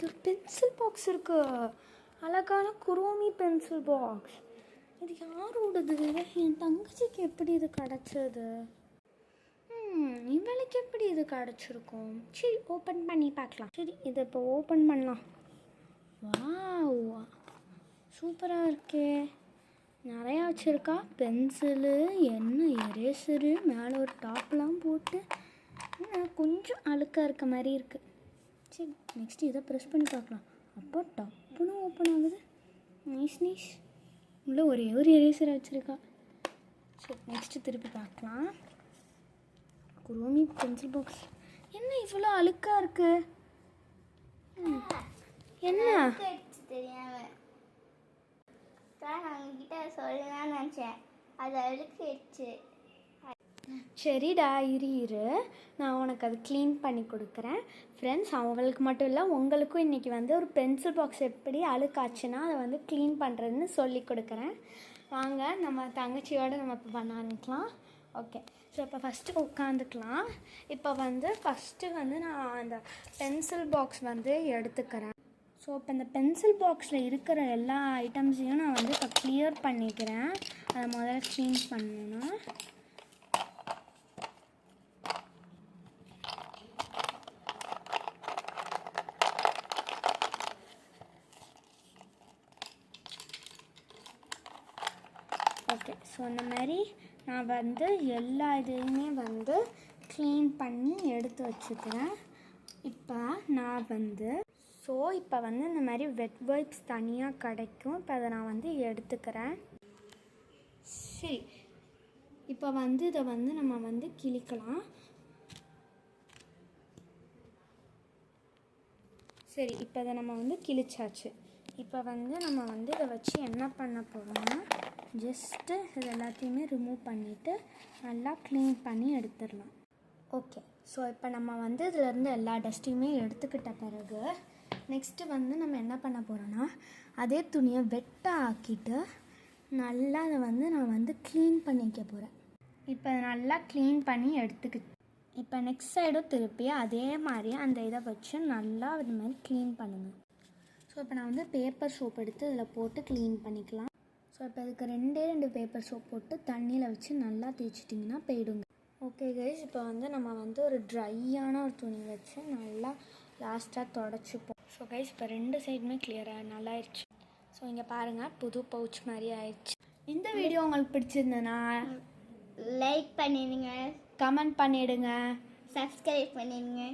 இங்கே ஒரு pencil box இருக்குது. அழகான குரோமி பென்சில் பாக்ஸ். இது யாரோடது? என் தங்கச்சிக்கு எப்படி இது கிடச்சது? இவளுக்கு எப்படி இது கிடச்சிருக்கும்? சரி, ஓப்பன் பண்ணி பார்க்கலாம். சரி, இதை இப்போ ஓப்பன் பண்ணலாம். வாவ், சூப்பராக இருக்கே. நிறையா வச்சுருக்கா. பென்சிலு, என்ன எரேசரு, மேலே ஒரு டாப்லாம் போட்டு கொஞ்சம் அழுக்காக இருக்க மாதிரி இருக்குது. சரி, நெக்ஸ்ட்டு இதை ப்ரெஸ் பண்ணி பார்க்கலாம். அப்போ டப்புன்னு ஓப்பன் ஆகுது. Nice nice. உள்ளே ஒரே ஒரு எரேசரை வச்சுருக்கா. சரி, நெக்ஸ்ட்டு திருப்பி பார்க்கலாம். குரோமி பென்சில் பாக்ஸ். என்ன இவ்வளோ அழுக்காக இருக்கு? என்ன தெரியாம நான் உங்ககிட்ட சொல்லலாம்னு நினச்சேன், அது அழுக்கிடுச்சு. சரிடா, இரு நான் உனக்கு அது க்ளீன் பண்ணி கொடுக்குறேன். ஃப்ரெண்ட்ஸ், அவங்களுக்கு மட்டும் இல்லை, உங்களுக்கும் இன்றைக்கி வந்து ஒரு பென்சில் பாக்ஸ் எப்படி அழுக்காச்சுன்னா அதை வந்து க்ளீன் பண்ணுறதுன்னு சொல்லி கொடுக்குறேன். வாங்க, நம்ம தங்கச்சியோடு நம்ம இப்போ பண்ண ஆரம்பிக்கலாம். ஓகே, ஸோ இப்போ ஃபஸ்ட்டு உட்காந்துக்கலாம். இப்போ வந்து ஃபஸ்ட்டு வந்து நான் அந்த பென்சில் பாக்ஸ் வந்து எடுத்துக்கிறேன். ஸோ இப்போ இந்த பென்சில் பாக்ஸில் இருக்கிற எல்லா ஐட்டம்ஸையும் நான் வந்து இப்போ க்ளியர் பண்ணிக்கிறேன். அதை முதல்ல க்ளீன் பண்ணணுன்னா ஓகே. ஸோ இந்த மாதிரி நான் வந்து எல்லா இதையுமே வந்து க்ளீன் பண்ணி எடுத்து வச்சுக்கிறேன். இப்போ நான் வந்து இப்போ வந்து இந்த மாதிரி வெட் வைப்ஸ் தனியாக கிடைக்கும். இப்போ அதை நான் வந்து எடுத்துக்கிறேன். சரி, இப்போ வந்து இதை வந்து நம்ம வந்து கிழிக்கலாம். சரி, இப்போ இதை நம்ம வந்து கிழிச்சாச்சு. இப்போ வந்து நம்ம வந்து இதை வச்சு என்ன பண்ண போகிறோம்னா, ஜஸ்ட்டு இது எல்லாத்தையுமே ரிமூவ் பண்ணிவிட்டு நல்லா க்ளீன் பண்ணி எடுத்துடலாம். ஓகே, ஸோ இப்போ நம்ம வந்து இதிலேருந்து எல்லா டஸ்ட்டையுமே எடுத்துக்கிட்ட பிறகு நெக்ஸ்ட்டு வந்து நம்ம என்ன பண்ண போகிறோன்னா, அதே துணியை வெட்டாக ஆக்கிட்டு நல்லா அதை வந்து நான் வந்து க்ளீன் பண்ணிக்க போகிறேன். இப்போ நல்லா க்ளீன் பண்ணி எடுத்துக்கிட்டு இப்போ நெக்ஸ்ட் சைடும் திருப்பி அதே மாதிரி அந்த இதை வச்சு நல்லா இது மாதிரி க்ளீன் பண்ணுங்கள். ஸோ இப்போ நான் வந்து பேப்பர் சோப் எடுத்து இதில் போட்டு க்ளீன் பண்ணிக்கலாம். ஸோ இப்போ இதுக்கு 2 பேப்பர் சோப் போட்டு தண்ணியில் வச்சு நல்லா தேய்ச்சிட்டிங்கன்னா போயிடுங்க. ஓகே கைஸ், இப்போ வந்து நம்ம வந்து ஒரு ட்ரையான ஒரு துணி வச்சு நல்லா லாஸ்ட்டாக தொடச்சிப்போம். ஸோ கைஸ், இப்போ 2 சைடுமே கிளியராக நல்லா ஆயிடுச்சு. ஸோ இங்கே பாருங்கள், புது பவுச் மாதிரி ஆயிடுச்சு. இந்த வீடியோ உங்களுக்கு பிடிச்சிருந்ததுன்னா லைக் பண்ணிடுங்க, கமெண்ட் பண்ணிவிடுங்க, சப்ஸ்கிரைப் பண்ணிடுங்க.